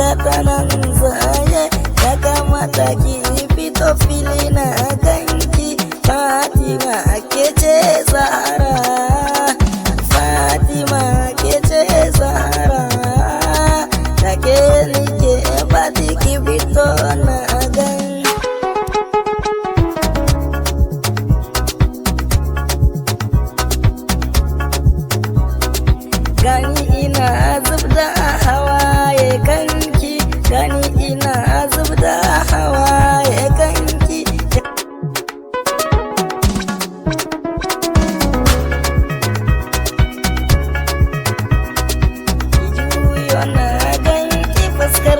ga ta nan zaye, ya kamata ki fito fili na ganki. Fatima ke ce Zahra, Fatima ke ce Zahra, da ke nike bati ki fito na gan. Gani ina zubda hawaye kanki, gani ina zubda hawaye kanki. Juyo na ganki fuskar